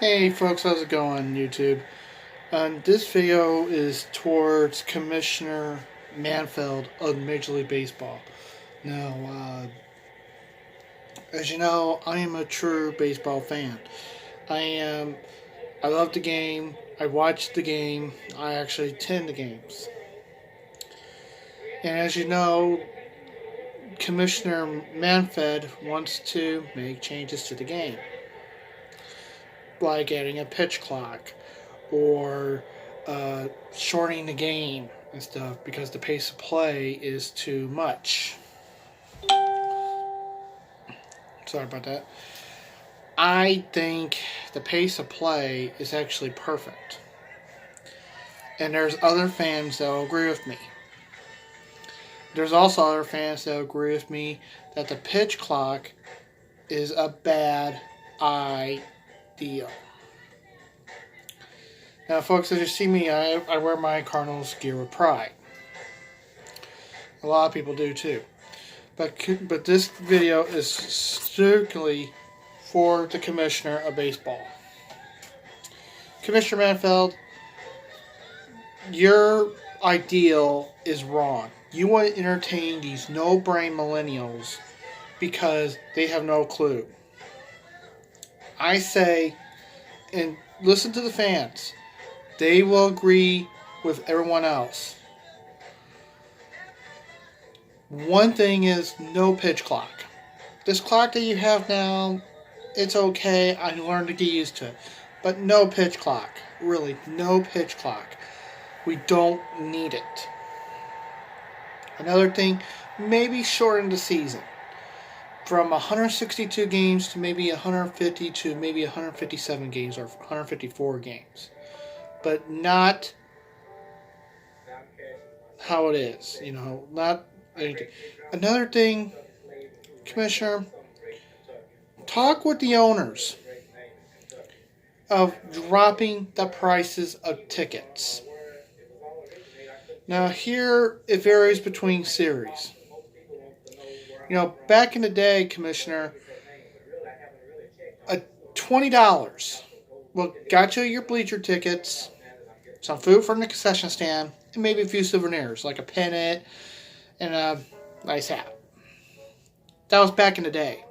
Hey folks, how's it going, YouTube? This video is towards Commissioner Manfred of Major League Baseball. Now, as you know, I am a true baseball fan. I love the game, I watch the game, I actually attend the games. And as you know, Commissioner Manfred wants to make changes to the game, like adding a pitch clock, or shortening the game and stuff because the pace of play is too much. Sorry about that. I think the pace of play is actually perfect. And there's other fans that will agree with me. There's also other fans that will agree with me that the pitch clock is a bad idea. Now, folks, as you see me, I wear my Cardinals gear with pride. A lot of people do too. But this video is strictly for the Commissioner of Baseball. Commissioner Manfred, your ideal is wrong. You want to entertain these no-brain millennials because they have no clue. I say, and listen to the fans, they will agree with everyone else. One thing is no pitch clock. This clock that you have now, it's okay. I learned to get used to it. But no pitch clock. Really, no pitch clock. We don't need it. Another thing, maybe shorten the season. From 162 games to maybe 150 to maybe 157 games or 154 games. But not how it is. Not anything. Another thing, Commissioner, talk with the owners of dropping the prices of tickets. Now here it varies between series. Back in the day, Commissioner, $20 got you your bleacher tickets, some food from the concession stand, and maybe a few souvenirs like a pennant and a nice hat. That was back in the day.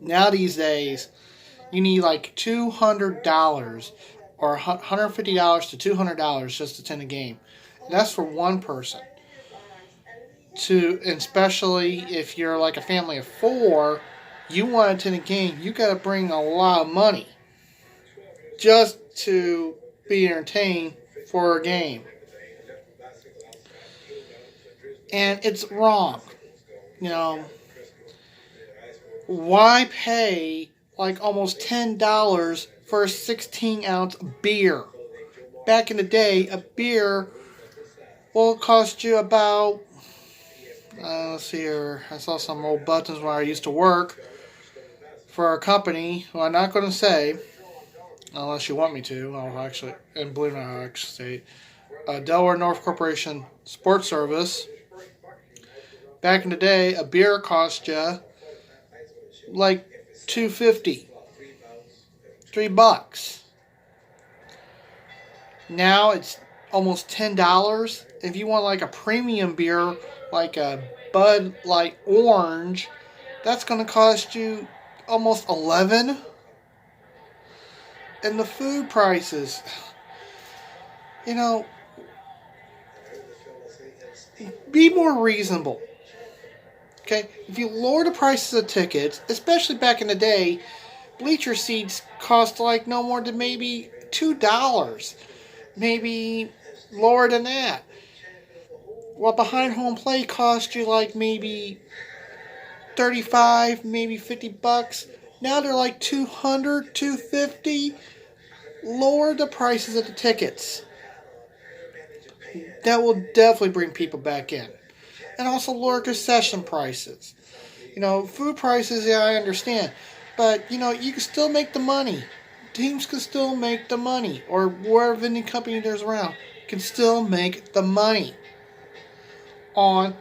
Now these days, you need like $200 or $150 to $200 just to attend a game. And that's for one person. And especially if you're like a family of 4, you want to attend a game, you got to bring a lot of money just to be entertained for a game. And it's wrong. Why pay like almost $10 for a 16-ounce beer? Back in the day, a beer will cost you about, let's see here, I saw some old buttons where I used to work for a company who I'm not going to say, unless you want me to. I'll actually, and believe it or not, I'll actually say, Delaware North Corporation Sports Service. Back in the day, a beer cost you like $2.50, $3. Now it's almost $10. If you want like a premium beer, like a Bud Light Orange, that's going to cost you almost $11. And the food prices, be more reasonable. Okay, if you lower the prices of tickets, especially back in the day, bleacher seats cost like no more than maybe $2. Maybe lower than that. Well, behind home plate cost you like maybe $35, maybe $50. Now they're like $200, $250. Lower the prices of the tickets. That will definitely bring people back in. And also lower concession prices. Food prices, yeah, I understand. But, you can still make the money. Teams can still make the money. Or whatever vending company there's around can still make the money on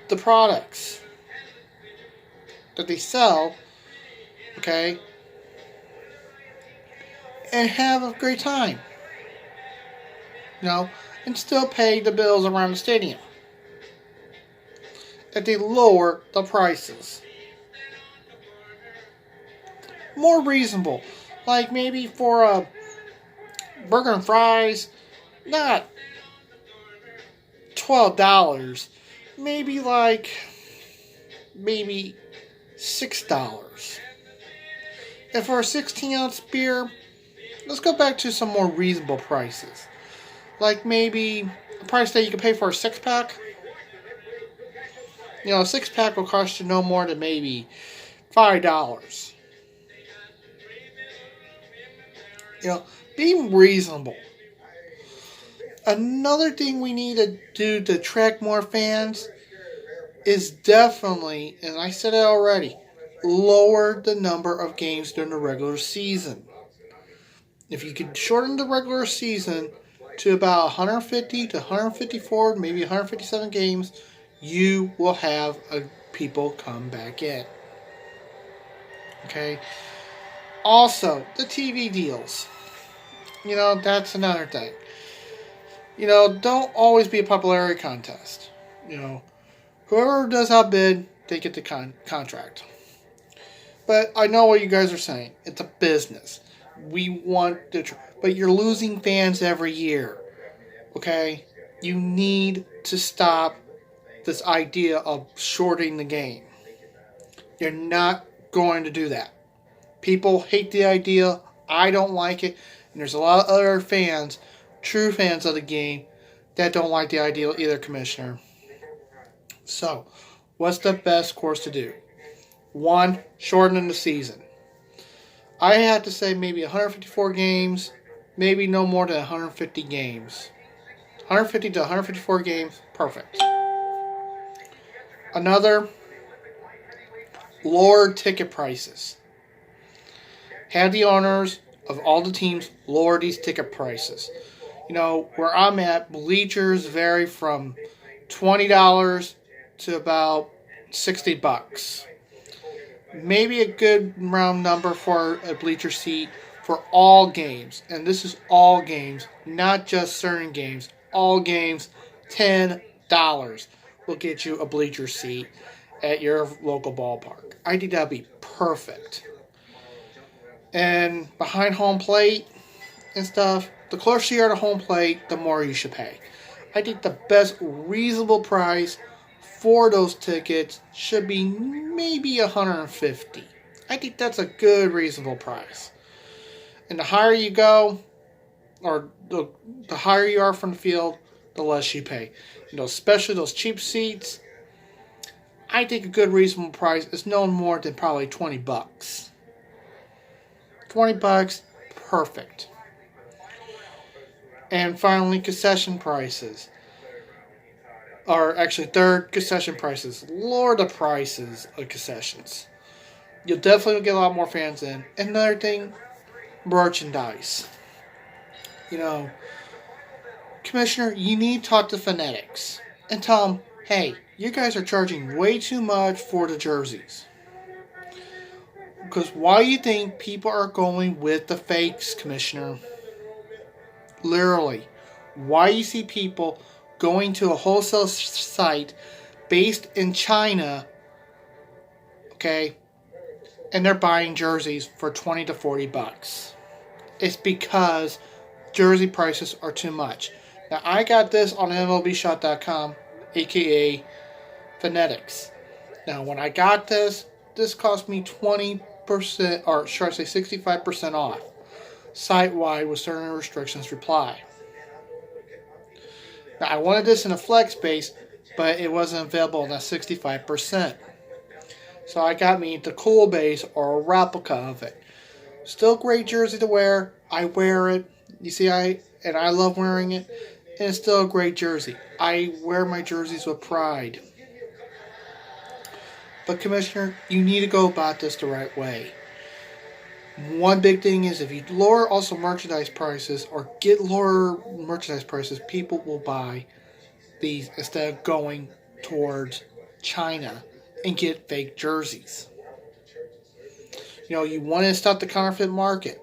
the products that they sell. Okay? and have a great time. You know, and still pay the bills around the stadium. If they lower the prices. More reasonable. Like maybe for a burger and fries, not $12. Maybe $6. And for a 16-ounce beer, let's go back to some more reasonable prices. Like maybe a price that you can pay for a 6-pack. You know, a 6-pack will cost you no more than maybe $5. You know, being reasonable. Another thing we need to do to attract more fans is definitely, and I said it already, lower the number of games during the regular season. If you could shorten the regular season to about 150 to 154, maybe 157 games, you will have people come back in. Okay? Also, the TV deals. You know, that's another thing. You know, don't always be a popularity contest. You know, whoever does outbid, they get the contract. But I know what you guys are saying. It's a business. We want to, but you're losing fans every year. Okay? You need to stop this idea of shorting the game. You're not going to do that. People hate the idea. I don't like it. And there's a lot of other fans, true fans of the game, that don't like the idea either, Commissioner. So, what's the best course to do? 1, shorten the season. I had to say maybe 154 games, maybe no more than 150 games. 150 to 154 games, perfect. Another, lower ticket prices. Have the owners of all the teams lower these ticket prices. You know, where I'm at, bleachers vary from $20 to about $60. Maybe a good round number for a bleacher seat for all games. And this is all games, not just certain games. All games, $10 will get you a bleacher seat at your local ballpark. I think that would be perfect. And behind home plate and stuff, the closer you are to home plate, the more you should pay. I think the best reasonable price for those tickets should be maybe $150. I think that's a good reasonable price. And the higher you go, or the higher you are from the field, the less you pay. You know, especially those cheap seats. I think a good reasonable price is no more than probably $20. $20, perfect. And finally, concession prices. Or actually, third, concession prices. Lower the prices of concessions. You'll definitely get a lot more fans in. And another thing, merchandise. You know, Commissioner, you need to talk to Fanatics and tell them, hey, you guys are charging way too much for the jerseys. Because why do you think people are going with the fakes, Commissioner? Literally. Why you see people going to a wholesale site based in China, okay, and they're buying jerseys for $20 to $40. It's because jersey prices are too much. Now, I got this on MLBshop.com, aka Fanatics. Now, when I got this cost me 20%, or should I say 65% off, site-wide with certain restrictions reply. Now, I wanted this in a flex base, but it wasn't available in that 65%. So I got me the cool base or a replica of it. Still great jersey to wear. I wear it. You see, I love wearing it. And it's still a great jersey. I wear my jerseys with pride. But Commissioner, you need to go about this the right way. One big thing is if you lower also merchandise prices or get lower merchandise prices, people will buy these instead of going towards China and get fake jerseys. You know, you want to stop the counterfeit market.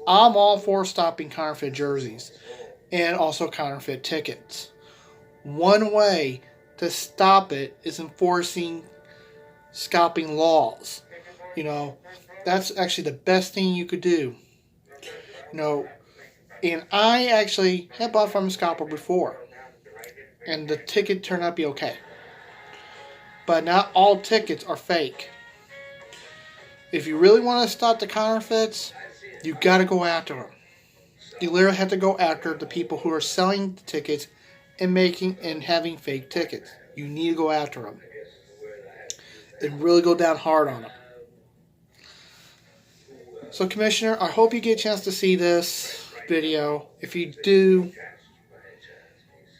I'm all for stopping counterfeit jerseys and also counterfeit tickets. One way to stop it is enforcing scalping laws. You know, that's actually the best thing you could do. You know, and I actually have bought from a scalper before, and the ticket turned out to be okay. But not all tickets are fake. If you really want to stop the counterfeits, you got to go after them. You literally have to go after the people who are selling the tickets and making and having fake tickets. You need to go after them and really go down hard on them. So, Commissioner, I hope you get a chance to see this video. If you do,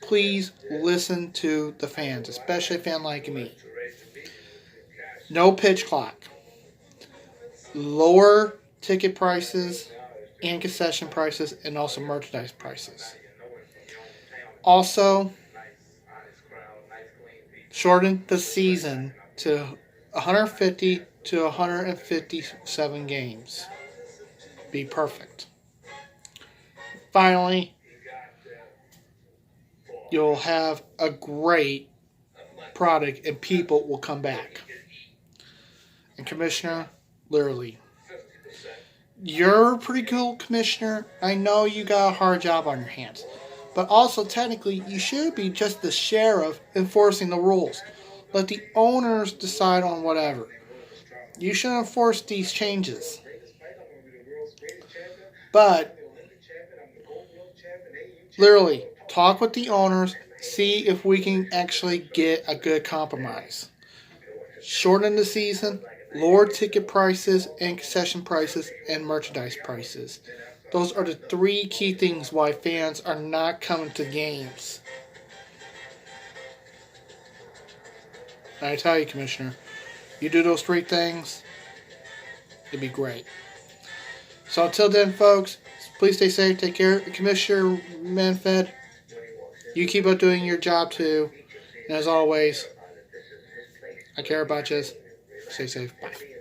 please listen to the fans, especially a fan like me. No pitch clock. Lower ticket prices and concession prices, and also merchandise prices. Also, shorten the season to 150 to 157 games. Be perfect. Finally, you'll have a great product and people will come back. And Commissioner, literally, you're a pretty cool commissioner. I know you got a hard job on your hands. But also, technically, you should be just the sheriff enforcing the rules. Let the owners decide on whatever. You should enforce these changes. But, literally, talk with the owners. See if we can actually get a good compromise. Shorten the season. Lower ticket prices and concession prices and merchandise prices. Those are the three key things why fans are not coming to games. And I tell you, Commissioner, you do those three things, it'd be great. So until then, folks, please stay safe, take care. Commissioner Manfred, you keep on doing your job too. And as always, I care about you. Stay safe. Bye.